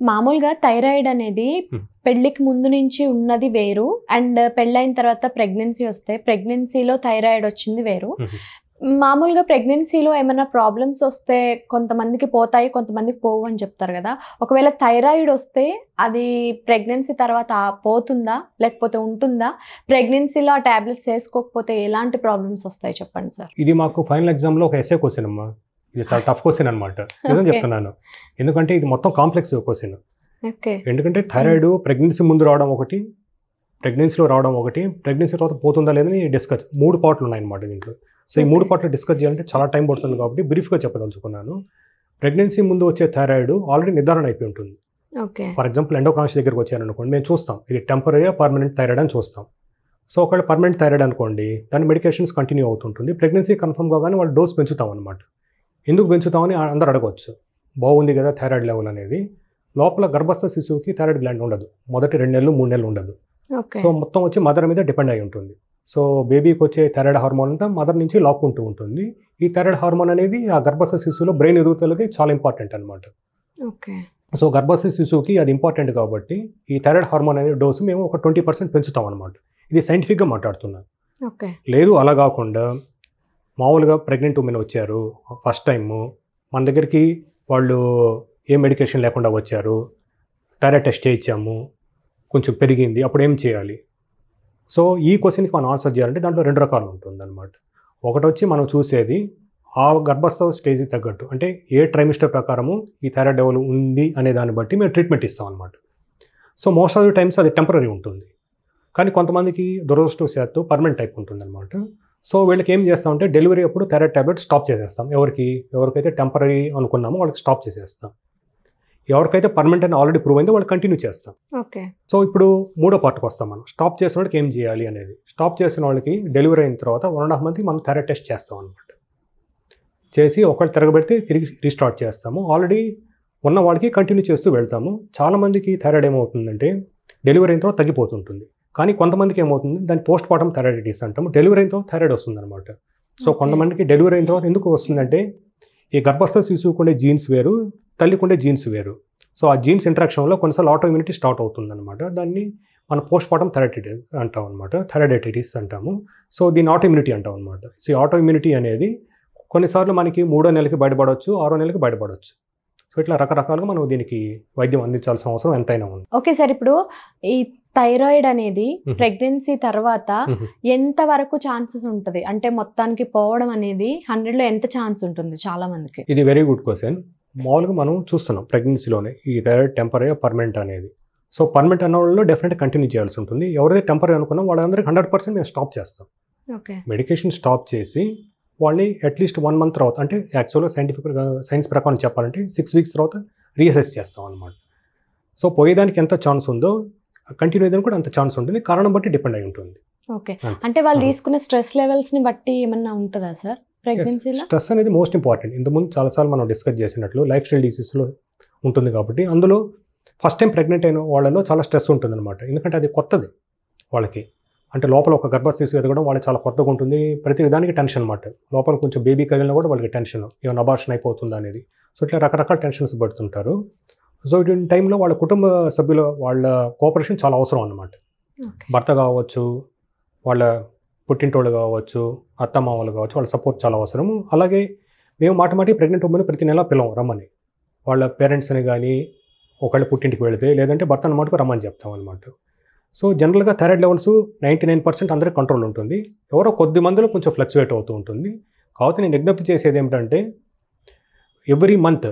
మామూలుగా థైరాయిడ్ అనేది హ్మ్. పెళ్ళికి ముందు నుంచి ఉన్నది వేరు. అండ్ పెళ్ళైన తర్వాత ప్రెగ్నెన్సీ వస్తే ప్రెగ్నెన్సీలో థైరాయిడ్ వచ్చింది వేరు. హుహు. మామూలుగా ప్రెగ్నెన్సీలో ఏమైనా ప్రాబ్లమ్స్ వస్తే కొంతమందికి పోతాయి, కొంతమందికి పోవు అని చెప్తారు కదా! ఒకవేళ థైరాయిడ్ వస్తే అది ప్రెగ్నెన్సీ తర్వాత పోతుందా? లేకపోతే ఉంటుందా? ప్రెగ్నెన్సీలో ఆ టాబ్లెట్స్ ఏసుకోకపోతే ఎలాంటి ప్రాబ్లమ్స్ వస్తాయి చెప్పండి సార్? ఇది మాకు ఫైనల్ ఎగ్జామ్‌లో ఒక ఎస్సే క్వెషన్ అమ్మా. ఇది చాలా టఫ్ క్వెషన్ అనమాట. నిజం ఓకే. చెప్తున్నాను. ఎందుకంటే ఇది మొత్తం కాంప్లెక్స్ క్వెషన్. ఓకే. ఎందుకంటే థైరాయిడ్ ప్రెగ్నెన్సీ ముందు రావడం ఒకటి, ప్రెగ్నెన్సీలో రావడం ఒకటి, ప్రెగ్నెన్సీ తర్వాత పోతుందా లేదని డిస్కస్ 3 పార్ట్‌లు ఉన్నాయన్నమాట దీంట్లో. సో ఈ 3 ఓకే. పార్ట్‌లు డిస్కస్ చేయాలంటే చాలా టైం పడుతుంది కాబట్టి బ్రీఫ్‌గా చెప్పదలుచుకున్నాను. ప్రెగ్నెన్సీ ముందు వచ్చే థైరాయిడ్ ఆల్రెడీ నిర్ధారణ అయిపోయి ఉంటుంది. ఓకే. ఫర్ ఎగ్జాంపుల్ ఎండోక్రైనాలజిస్ట్ దగ్గరికి వచ్చారనుకోండి, మేము చూస్తాం ఇది టెంపరరీయా, పర్మనెంట్ థైరాయిడ్ అని చూస్తాం. సో ఒకవేళ పర్మనెంట్ థైరాయిడ్ అనుకోండి, దాని మెడికేషన్స్ కంటిన్యూ అవుతుంటుంది. ప్రెగ్నెన్సీ కన్ఫర్మ్ కాగానే వాళ్ళు డోస్ పెంచుతాం అనమాట. ఎందుకు పెంచుతామని అందరూ అడగవచ్చు. బాగుంది కదా థైరాయిడ్ లెవెల్ అనేది. లోపల గర్భస్థ శిశువుకి థైరాయిడ్ గ్లాండ్ ఉండదు. మొదటి 2 నెలలు 3 నెలలు ఉండదు. ఓకే. సో మొత్తం వచ్చి మదర్ మీద డిపెండ్ అయి ఉంటుంది. సో బేబీకి వచ్చే థైరాయిడ్ హార్మోన్ అంతా మదర్ నుంచి లాక్కుంటూ ఉంటుంది. ఈ థైరాయిడ్ హార్మోన్ అనేది ఆ గర్భస్థ శిశువులో బ్రెయిన్ ఎదుగుదలకి చాలా ఇంపార్టెంట్ అనమాట. ఓకే. సో గర్భస్థ శిశువుకి అది ఇంపార్టెంట్ కాబట్టి ఈ థైరాయిడ్ హార్మోన్ అనే డోసు మేము ఒక 20% పెంచుతాం అనమాట. ఇది సైంటిఫిక్గా మాట్లాడుతున్నాను. ఓకే. లేదు అలా కాకుండా మామూలుగా ప్రెగ్నెంట్ ఉమెన్ వచ్చారు ఫస్ట్ టైము మన దగ్గరికి, వాళ్ళు ఏ మెడికేషన్ లేకుండా వచ్చారు, థైరాయిడ్ టెస్ట్ చేయించాము, కొంచెం పెరిగింది, అప్పుడు ఏం చేయాలి? సో ఈ క్వశ్చన్కి మనం ఆన్సర్ చేయాలంటే దాంట్లో 2 రకాలు ఉంటుందన్నమాట. ఒకటి వచ్చి మనం చూసేది ఆ గర్భస్థ స్టేజ్కి తగ్గట్టు, అంటే ఏ ట్రైమిస్టర్ ప్రకారము ఈ థైరాయిడ్ లెవెల్ ఉంది అనే దాన్ని బట్టి మేము ట్రీట్మెంట్ ఇస్తాం అనమాట. So most of the times అది టెంపరరీ ఉంటుంది, కానీ కొంతమందికి దురదృష్టవశాత్తు పర్మనెంట్ టైప్ ఉంటుందన్నమాట. సో వీళ్ళకి ఏం చేస్తామంటే డెలివరీ అప్పుడు థైరాయిడ్ టాబ్లెట్ స్టాప్ చేసేస్తాం. ఎవరికైతే టెంపరరీ అనుకున్నామో వాళ్ళకి స్టాప్ చేసేస్తాం. ఎవరికైతే పర్మనెంట్ అని ఆల్రెడీ ప్రూవ్ అయిందో వాళ్ళు కంటిన్యూ చేస్తాం. ఓకే. సో ఇప్పుడు 3వ పార్ట్కి వస్తాం మనం. స్టాప్ చేసిన వాళ్ళకి ఏం చేయాలి అనేది. స్టాప్ చేసిన వాళ్ళకి డెలివరీ అయిన తర్వాత 1.5 మంత్కి మనం థైరాయిడ్ టెస్ట్ చేస్తాం అనమాట. చేసి ఒకళ్ళు తిరగబెడితే తిరిగి రీస్టార్ట్ చేస్తాము. ఆల్రెడీ ఉన్న వాళ్ళకి కంటిన్యూ చేస్తూ వెళ్తాము. చాలామందికి థైరాయిడ్ ఏమవుతుందంటే డెలివరీ అయిన తర్వాత తగ్గిపోతుంటుంది. కానీ కొంతమందికి ఏమవుతుంది, దాన్ని పోస్ట్ పార్టం థైరాయిడిటీస్ అంటాము. డెలివరీ అయిన తర్వాత థైరాయిడ్ వస్తుందన్నమాట. So okay. కొంతమందికి డెలివరీ అయిన తర్వాత ఎందుకు వస్తుందంటే ఈ గర్భస్థ శిశువుకు ఉండే జీన్స్ వేరు, తల్లికి ఉండే జీన్స్ వేరు. సో ఆ జీన్స్ ఇంటరాక్షన్లో కొన్నిసార్లు ఆటో ఇమ్యూనిటీ స్టార్ట్ అవుతుందన్నమాట. దాన్ని మనం పోస్ట్ పార్టం థైరాయిడిటీస్ అంటాం అనమాట. థైరాయిడిటీస్ అంటాము. సో దీన్ని ఆటో ఇమ్యూనిటీ అంటాం అనమాట. సో ఈ ఆటో ఇమ్యూనిటీ అనేది కొన్నిసార్లు మనకి 3వ నెలకి బయటపడవచ్చు, 6వ నెలకి బయటపడవచ్చు. సో ఇట్లా రకరకాలుగా మనం దీనికి వైద్యం అందించాల్సిన అవసరం ఎంతైనా ఉంది. ఓకే సార్, ఇప్పుడు ఈ థైరాయిడ్ అనేది మ్మ్. ప్రెగ్నెన్సీ తర్వాత మ్మ్. ఎంత వరకు ఛాన్సెస్ ఉంటుంది? అంటే మొత్తానికి పోవడం అనేది 100లో ఎంత ఛాన్స్ ఉంటుంది చాలా మందికి? ఇది వెరీ గుడ్ క్వశ్చన్. మామూలుగా మనం చూస్తున్నాం ప్రెగ్నెన్సీలోనే ఈ థైరాయిడ్ టెంపరీ పర్మనెంట్ అనేది. సో పర్మనెంట్ అన్న వాళ్ళు డెఫినెట్గా కంటిన్యూ చేయాల్సి ఉంటుంది. ఎవరైతే టెంపరీ అనుకున్నా వాళ్ళందరికీ 100% మేము స్టాప్ చేస్తాం. ఓకే. మెడికేషన్ స్టాప్ చేసి వాళ్ళని అట్లీస్ట్ 1 మంత్ తర్వాత, అంటే యాక్చువల్గా సైన్స్ ప్రకారం చెప్పాలంటే 6 వీక్స్ తర్వాత రీఅసెస్ చేస్తాం అనమాట. సో పోయేదానికి ఎంత ఛాన్స్ ఉందో కంటిన్యూ అయ్యేదానికి కూడా అంత ఛాన్స్ ఉంటుంది. కారణం బట్టి డిపెండ్ అయి ఉంటుంది. ఓకే. అంతే. అంటే వాళ్ళు తీసుకునే స్ట్రెస్ లెవెల్స్ ని బట్టి ఏమన్నా ఉంటుందా సార్ ప్రెగ్నెన్సీలో? స్ట్రెస్ అనేది మోస్ట్ ఇంపార్టెంట్. ఇంతకుముందు చాలాసార్లు మనం డిస్కస్ చేసినట్లు లైఫ్ స్టైల్ డిసీజ్లో ఉంటుంది కాబట్టి అందులో ఫస్ట్ టైం ప్రెగ్నెంట్ అయిన వాళ్ళలో చాలా స్ట్రెస్ ఉంటుందన్నమాట. ఎందుకంటే అది కొత్తది వాళ్ళకి. అంటే లోపల ఒక గర్భ శిశువు ఎదగడం వాళ్ళకి చాలా కొత్తగా ఉంటుంది. ప్రతి దానికి టెన్షన్ అన్నమాట. లోపల కొంచెం బేబీ కదిలినా కూడా వాళ్ళకి టెన్షన్, ఏమైనా అబార్షన్ అయిపోతుందా అనేది. సో ఇట్లా రకరకాల టెన్షన్స్ పడుతుంటారు. సో ఇటువంటి టైంలో వాళ్ళ కుటుంబ సభ్యుల వాళ్ళ కోఆపరేషన్ చాలా అవసరం అన్నమాట. ఓకే. భర్త కావచ్చు, వాళ్ళ పుట్టింటోళ్ళు కావచ్చు, అత్తమామలు కావచ్చు, వాళ్ళ సపోర్ట్ చాలా అవసరము. అలాగే మేము మాటి ప్రెగ్నెంట్ ఉమెన్ ప్రతి నెల పిలవం రమ్మని. వాళ్ళ పేరెంట్స్ని కానీ ఒకళ్ళు పుట్టింటికి వెళితే, లేదంటే భర్తను మటుకు రమ్మని చెప్తాం అనమాట. సో జనరల్గా థైరాయిడ్ లెవెల్స్ 99% అందరికీ కంట్రోల్ ఉంటుంది. ఎవరో కొద్ది మందిలో కొంచెం ఫ్లక్చువేట్ అవుతూ ఉంటుంది. కాబట్టి నేను విజ్ఞప్తి చేసేది ఏమిటంటే ఎవ్రీ మంత్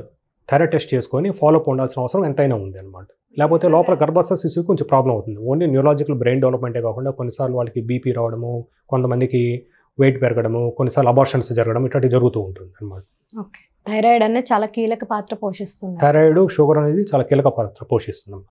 థైరాయిడ్ టెస్ట్ చేసుకొని ఫాలోఅప్ ఉండాల్సిన అవసరం ఎంతైనా ఉంది అనమాట. లేకపోతే లోపల గర్భస్థ శిశువుకి కొంచెం ప్రాబ్లం అవుతుంది. ఓన్లీ న్యూరాలజికల్ బ్రెయిన్ డెవలప్మెంటే కాకుండా కొన్నిసార్లు వాళ్ళకి బీపీ రావడము, కొంతమందికి వెయిట్ పెరగడము, కొన్నిసార్లు అబార్షన్స్ జరగడం ఇట్లాంటివి జరుగుతూ ఉంటుంది అనమాట. ఓకే. థైరాయిడ్ అనేది చాలా కీలక పాత్ర పోషిస్తుంది. థైరాయిడ్, షుగర్ అనేది చాలా కీలక పాత్ర పోషిస్తున్నాం.